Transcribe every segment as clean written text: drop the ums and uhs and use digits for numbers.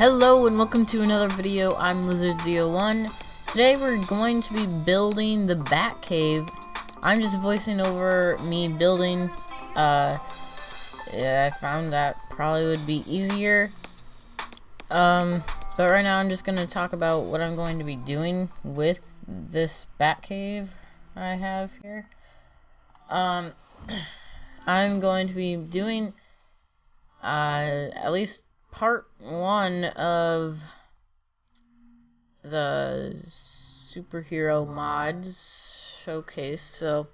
Hello and welcome to another video. I'm Lizardz01. Today we're going to be building the Batcave. I'm just voicing over me building. Yeah, I found that probably would be easier. But right now I'm just going to talk about what I'm going to be doing with this Batcave I have here. I'm going to be doing at least part 1 of the superhero mods showcase. So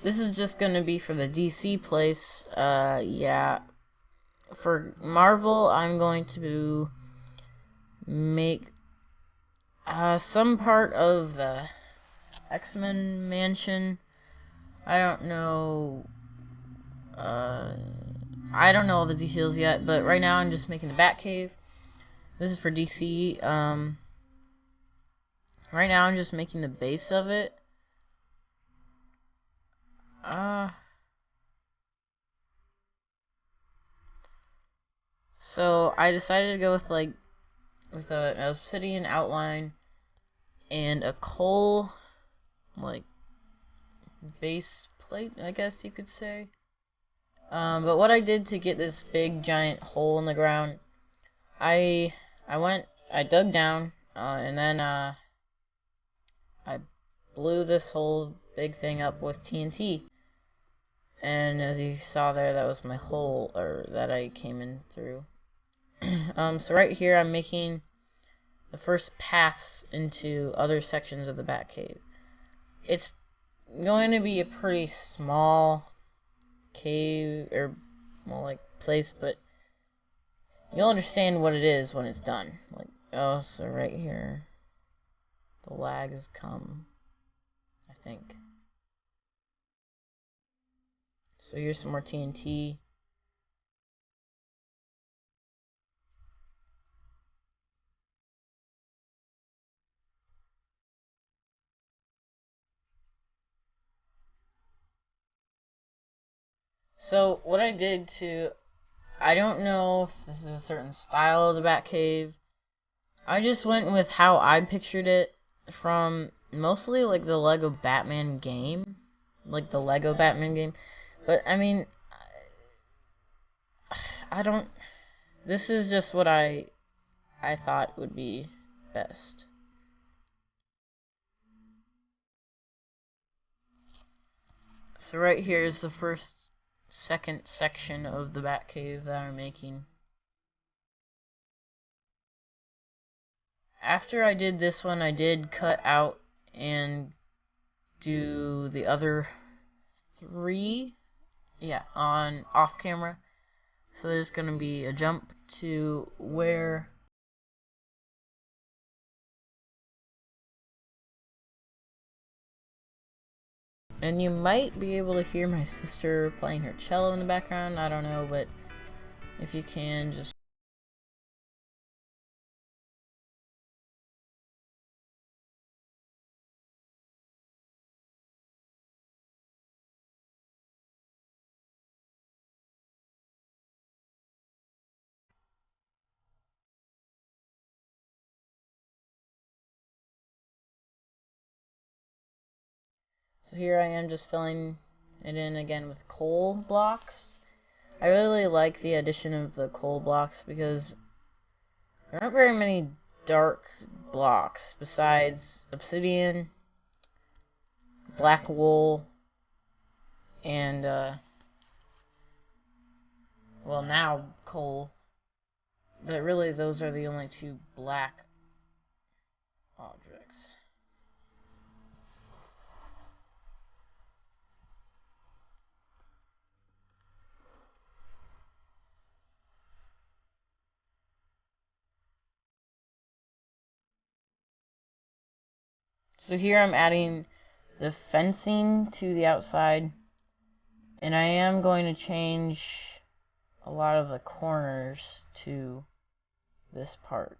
this is just going to be for the DC place. Yeah, for Marvel I'm going to make some part of the X-Men mansion. I don't know all the details yet, but right now I'm just making the Batcave. This is for DC. Right now I'm just making the base of it. So I decided to go with an obsidian outline and a coal base plate, I guess you could say. But what I did to get this big giant hole in the ground, I dug down, and then I blew this whole big thing up with TNT. And as you saw there, that was my hole, or that I came in through. So right here I'm making the first paths into other sections of the Batcave. It's going to be a pretty small cave, or place, but you'll understand what it is when it's done. So right here, the lag has come, I think. So here's some more TNT. So what I did I don't know if this is a certain style of the Batcave. I just went with how I pictured it from mostly the Lego Batman game. But I mean, this is just what I thought would be best. So right here is the second section of the Batcave that I'm making. After I did this one, I did cut out and do the other 3, on off camera. So there's gonna be a jump to where and you might be able to hear my sister playing her cello in the background. I don't know, but if you can, just so here I am just filling it in again with coal blocks. I really like the addition of the coal blocks because there aren't very many dark blocks besides obsidian, black wool, and now coal. But really those are the only 2 black objects. So here I'm adding the fencing to the outside, and I am going to change a lot of the corners to this part.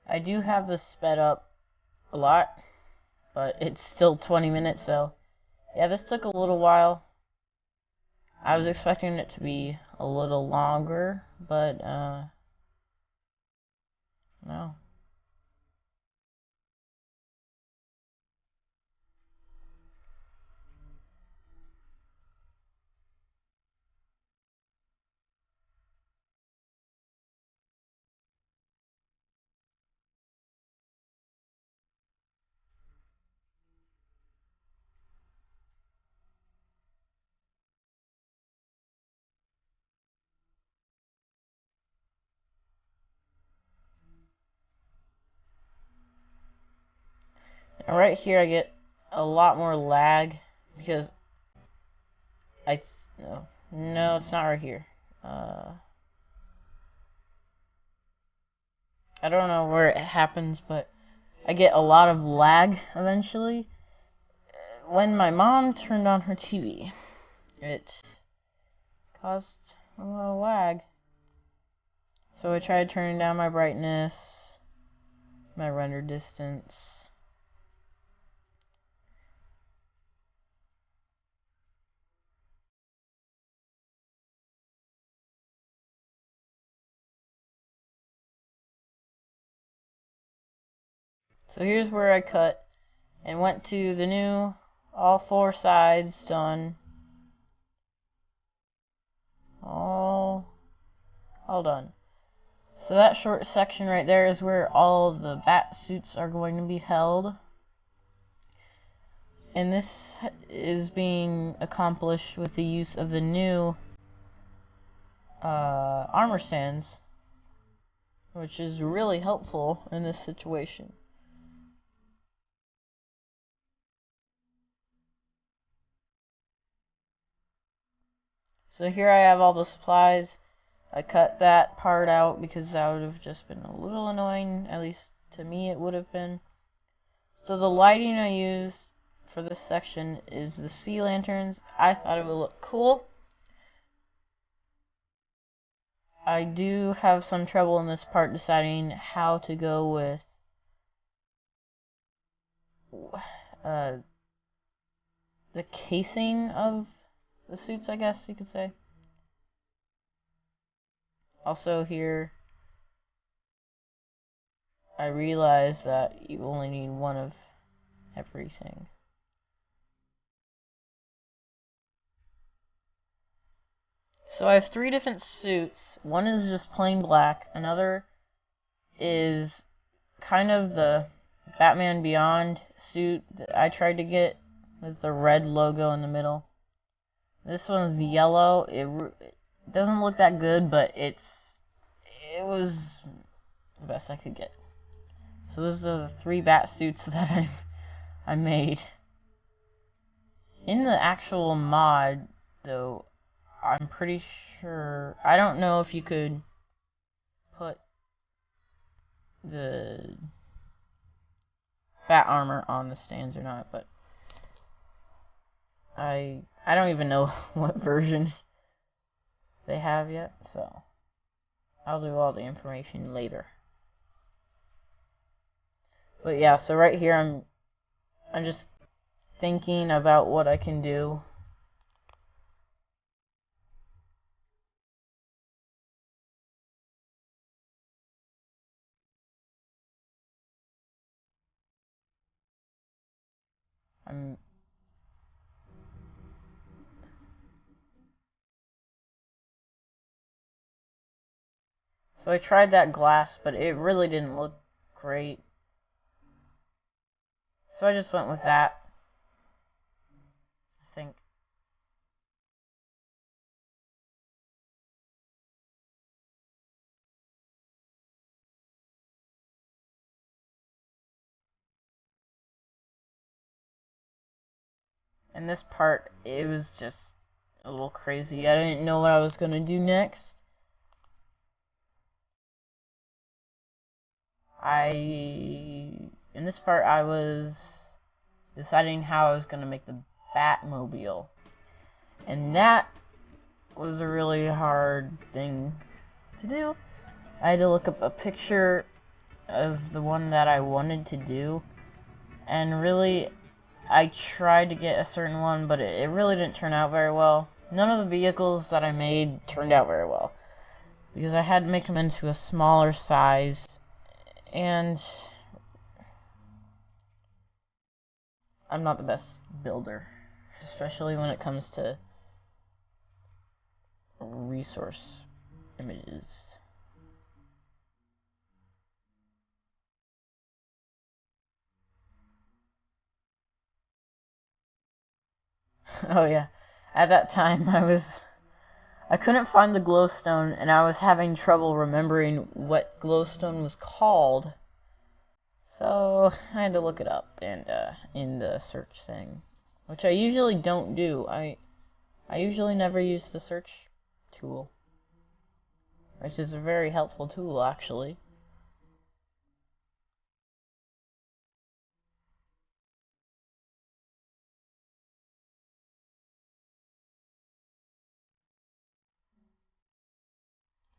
I do have this sped up a lot, but it's still 20 minutes, so yeah, this took a little while. I was expecting it to be a little longer, but no. Now right here I get a lot more lag because no, it's not right here. I don't know where it happens, but I get a lot of lag eventually. When my mom turned on her TV, it caused a lot of lag. So I tried turning down my brightness, my render distance. So here's where I cut and went to the new all 4 sides done. All done. So that short section right there is where all of the bat suits are going to be held. And this is being accomplished with the use of the new armor stands, which is really helpful in this situation. So here I have all the supplies. I cut that part out because that would have just been a little annoying, at least to me it would have been. So the lighting I used for this section is the sea lanterns. I thought it would look cool. I do have some trouble in this part deciding how to go with the casing of the suits, I guess you could say. Also here, I realized that you only need one of everything. So I have 3 different suits. One is just plain black. Another is kind of the Batman Beyond suit that I tried to get with the red logo in the middle. This one's yellow. It doesn't look that good, but it was the best I could get. So those are the 3 bat suits that I made. In the actual mod, though, I'm pretty sure, I don't know if you could put the bat armor on the stands or not, but I don't even know what version they have yet, so I'll do all the information later. But yeah, so right here I'm just thinking about what I can do. So I tried that glass, but it really didn't look great. So I just went with that, I think. And this part, it was just a little crazy. I didn't know what I was going to do next. In this part, I was deciding how I was going to make the Batmobile. And that was a really hard thing to do. I had to look up a picture of the one that I wanted to do, and really I tried to get a certain one, but it really didn't turn out very well. None of the vehicles that I made turned out very well, because I had to make them into a smaller size, and I'm not the best builder, especially when it comes to resource images. Oh yeah, at that time I couldn't find the glowstone, and I was having trouble remembering what glowstone was called. So I had to look it up and in the search thing, which I usually don't do. I usually never use the search tool, which is a very helpful tool actually.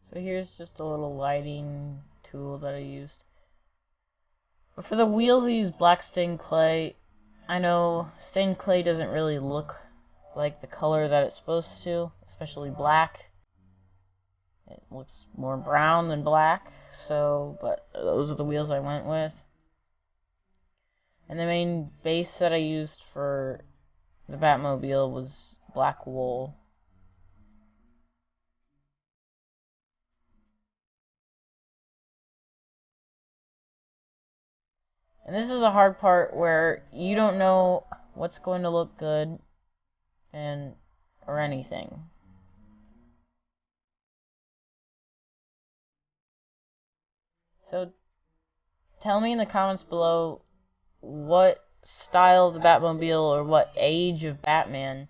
So here's just a little lighting tool that I used. But for the wheels I used black stained clay. I know stained clay doesn't really look like the color that it's supposed to, especially black. It looks more brown than black, so, but those are the wheels I went with. And the main base that I used for the Batmobile was black wool. And this is the hard part where you don't know what's going to look good or anything. So tell me in the comments below what style of the Batmobile or what age of Batman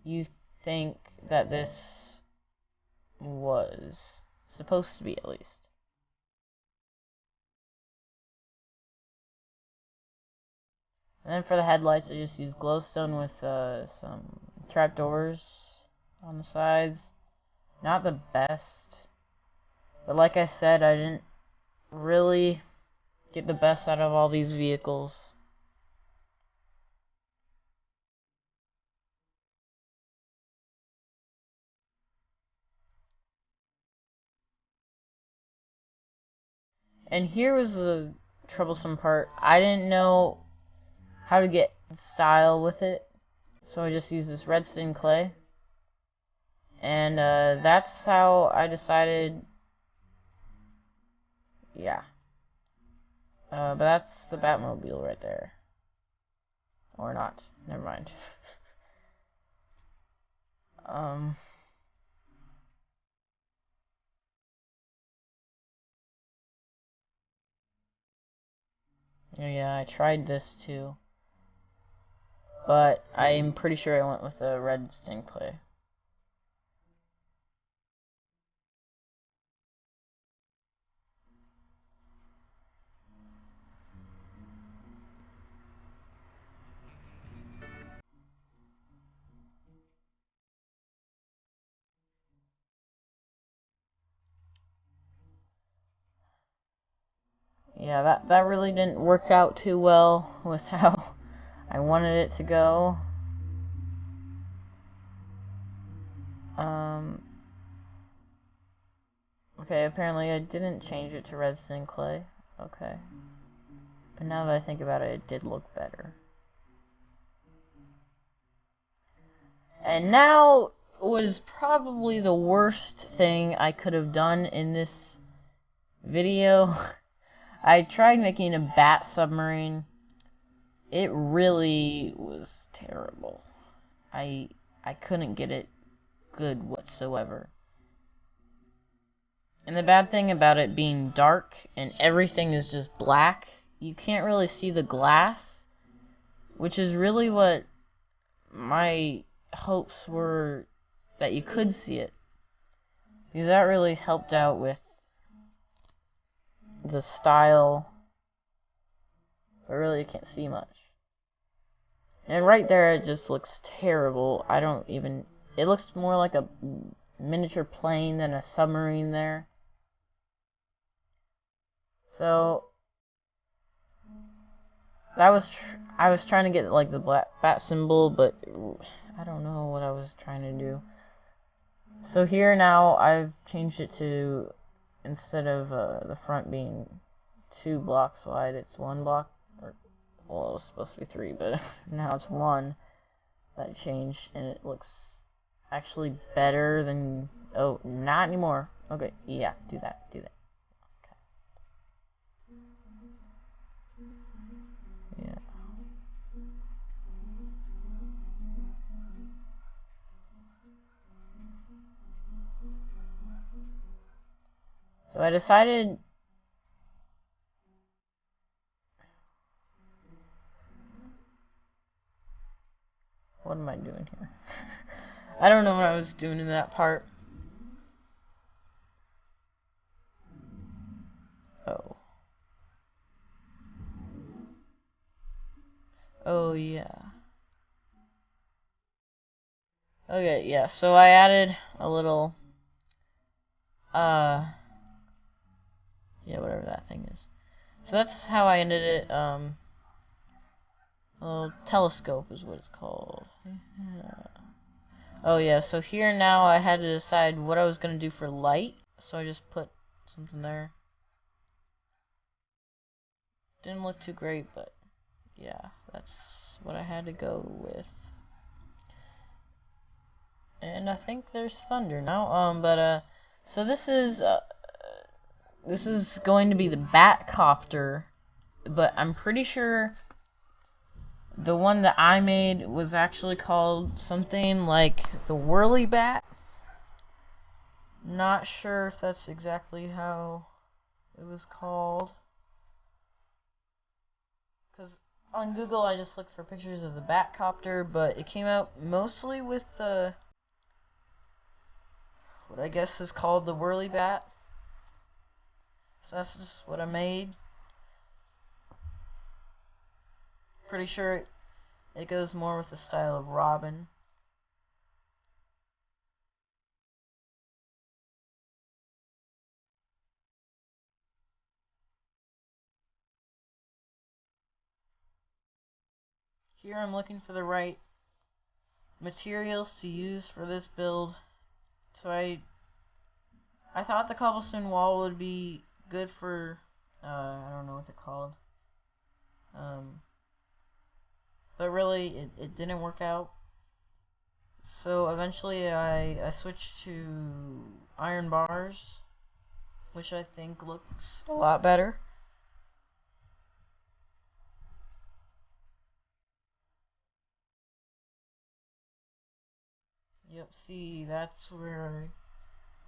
you think that this was supposed to be, at least. And then for the headlights, I just used glowstone with some trapdoors on the sides. Not the best, but like I said, I didn't really get the best out of all these vehicles. And here was the troublesome part. I didn't know how to get style with it, so I just used this red stained clay. And that's how I decided, yeah. But that's the Batmobile right there. Or not. Never mind. um... Yeah, I tried this too. But I'm pretty sure I went with a red stained clay. Yeah, that really didn't work out too well with how I wanted it to go. Okay, apparently I didn't change it to red stained clay. Okay. But now that I think about it, it did look better. And now was probably the worst thing I could have done in this video. I tried making a bat submarine. It really was terrible. I couldn't get it good whatsoever. And the bad thing about it being dark and everything is just black, you can't really see the glass, which is really what my hopes were, that you could see it. Because that really helped out with the style, but really you can't see much. And right there it just looks terrible. It looks more like a miniature plane than a submarine there. So that was I was trying to get like the black bat symbol, but I don't know what I was trying to do. So here now I've changed it to, instead of the front being 2 blocks wide, it's 1 block. Or, well, it was supposed to be 3, but now it's 1. That changed, and it looks actually better than... Oh, not anymore. Okay, yeah, do that. Okay. Yeah. So I decided... What am I doing here? I don't know what I was doing in that part. Oh. Oh, yeah. Okay, yeah, so I added a little, yeah, whatever that thing is. So that's how I ended it, a little telescope is what it's called. Yeah. Oh, yeah, so here now I had to decide what I was going to do for light, so I just put something there. Didn't look too great, but yeah, that's what I had to go with. And I think there's thunder now, so this is going to be the Batcopter, but I'm pretty sure the one that I made was actually called something like the Whirly Bat. Not sure if that's exactly how it was called, because on Google I just looked for pictures of the Batcopter, but it came out mostly with the what I guess is called the Whirly Bat. So that's just what I made. Pretty sure it goes more with the style of Robin. Here I'm looking for the right materials to use for this build. So I thought the cobblestone wall would be good for, I don't know what they're called. But really, it didn't work out. So eventually I switched to iron bars, which I think looks a lot better. Yep, see, that's where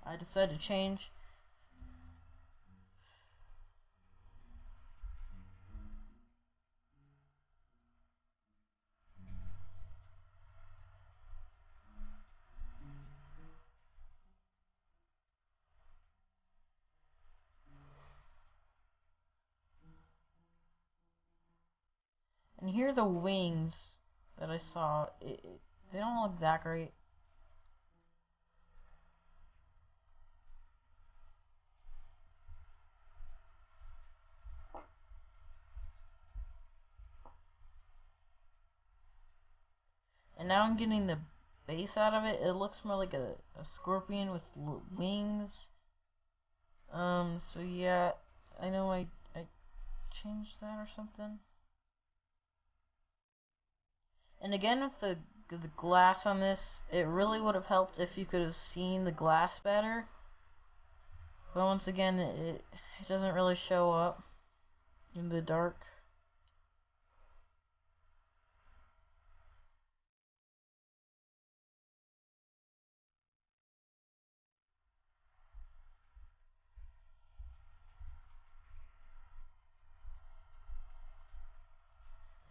I decided to change. And here are the wings that I saw. They don't look that great. And now I'm getting the base out of it. It looks more like a scorpion with wings. So yeah, I know I changed that or something. And again, with the glass on this, it really would have helped if you could have seen the glass better. But once again, it doesn't really show up in the dark.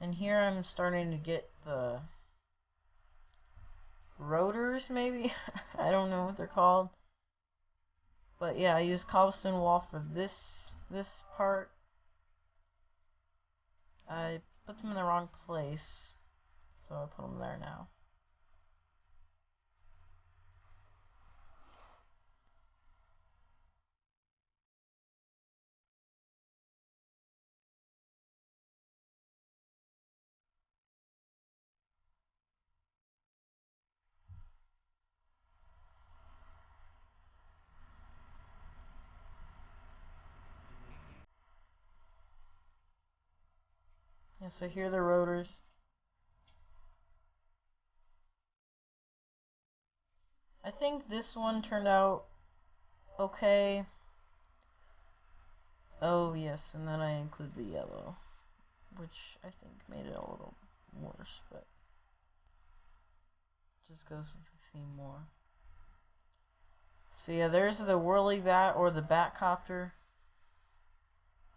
And here I'm starting to get the rotors, maybe? I don't know what they're called. But yeah, I used cobblestone wall for this part. I put them in the wrong place, so I put them there now. Yeah, so here are the rotors. I think this one turned out okay. Oh yes, and then I include the yellow, which I think made it a little worse, but just goes with the theme more. So yeah, there's the whirly bat or the Batcopter.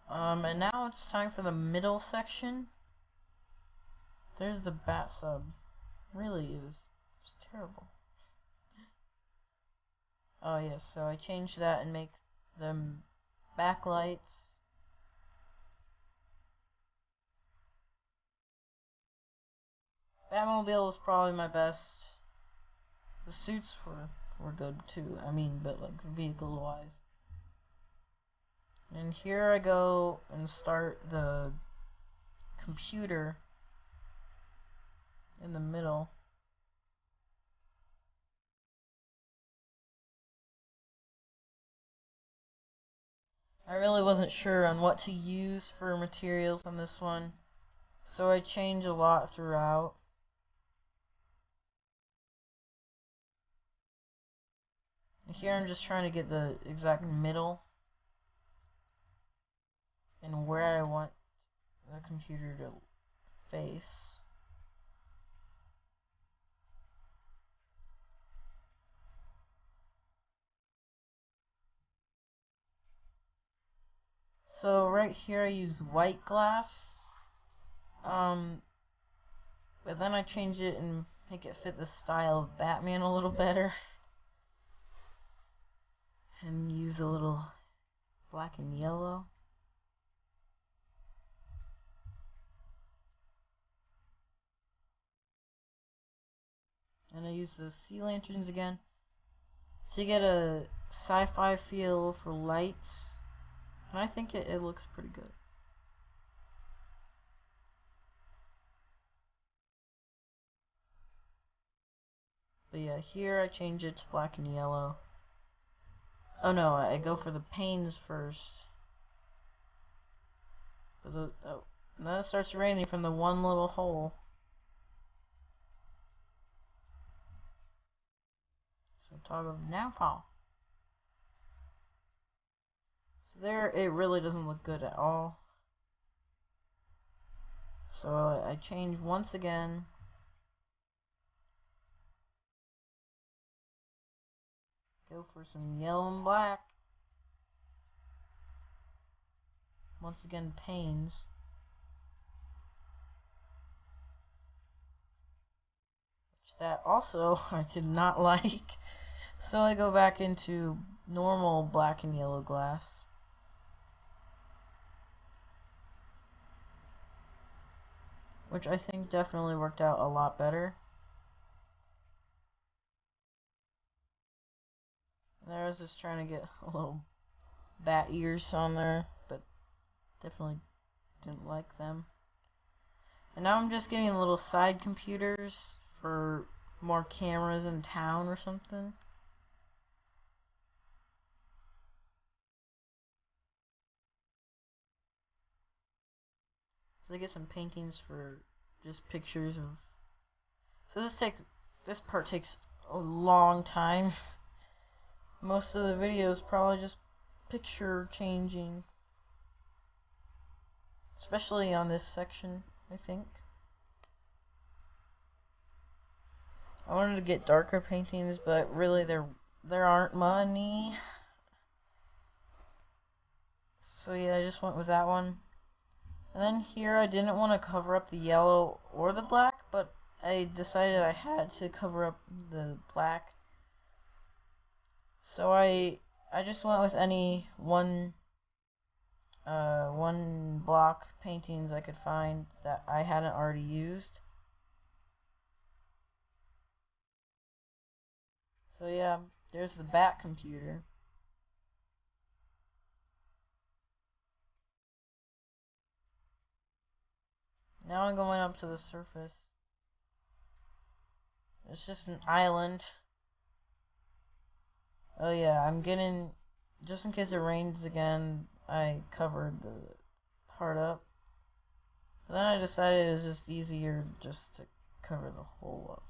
And now it's time for the middle section. There's the bat sub. Really, it was terrible. Oh yes, so I changed that and make them backlights. Batmobile was probably my best. The suits were good too. I mean, but like vehicle wise. And here I go and start the computer in the middle. I really wasn't sure on what to use for materials on this one, so I changed a lot throughout. Here I'm just trying to get the exact middle and where I want the computer to face. So right here I use white glass, but then I change it and make it fit the style of Batman a little better, and use a little black and yellow. And I use the sea lanterns again to get a sci-fi feel for lights, and I think it looks pretty good. But yeah, here I change it to black and yellow. Oh no, I go for the panes first. But and then it starts raining from the one little hole. So toggle now fall. So there, it really doesn't look good at all. So I change once again. Go for some yellow and black. Once again, panes. Which that also I did not like. So I go back into normal black and yellow glass. Which I think definitely worked out a lot better. And I was just trying to get a little bat ears on there, but definitely didn't like them. And now I'm just getting little side computers for more cameras in town or something. So I get some paintings for just pictures of. So this part takes a long time. Most of the video is probably just picture changing, especially on this section, I think. I wanted to get darker paintings, but really there aren't money. So yeah, I just went with that one. And then here I didn't want to cover up the yellow or the black, but I decided I had to cover up the black. So I just went with any one block paintings I could find that I hadn't already used. So yeah, there's the Bat computer. Now I'm going up to the surface. It's just an island. Oh yeah, I'm getting, just in case it rains again, I covered the part up. But then I I decided it was just easier just to cover the hole up.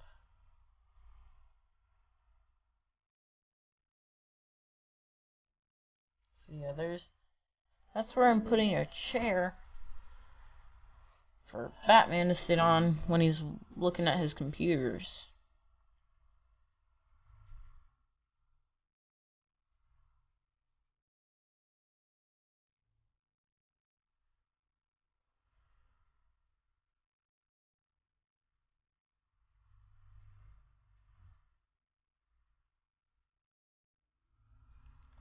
So yeah, that's where I'm putting a chair for Batman to sit on when he's looking at his computers.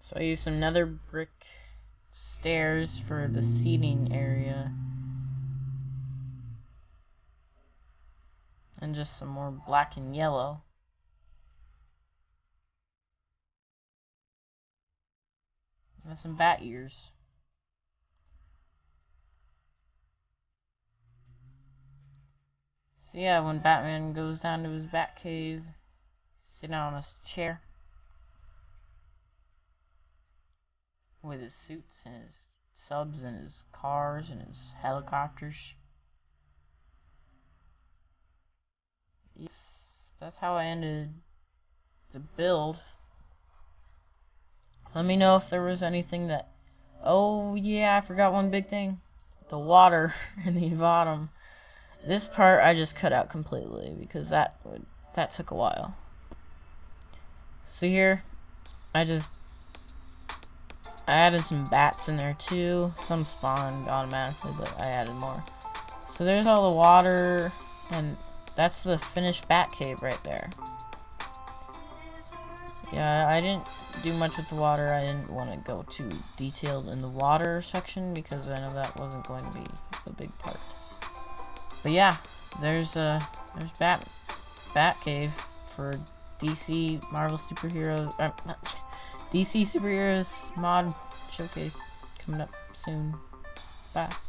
So I used some nether brick stairs for the seating area. And just some more black and yellow. And some bat ears. So yeah, when Batman goes down to his Batcave, sitting on his chair with his suits and his subs and his cars and his helicopters. Yes, that's how I ended the build. Let me know if there was anything that... Oh yeah, I forgot one big thing. The water in the bottom. This part I just cut out completely because that took a while. So here, I added some bats in there too. Some spawned automatically, but I added more. So there's all the water, and that's the finished Batcave right there. Yeah, I didn't do much with the water. I didn't want to go too detailed in the water section because I know that wasn't going to be a big part. But yeah, there's Batcave for DC Marvel Superheroes, DC Superheroes mod showcase coming up soon. Bye.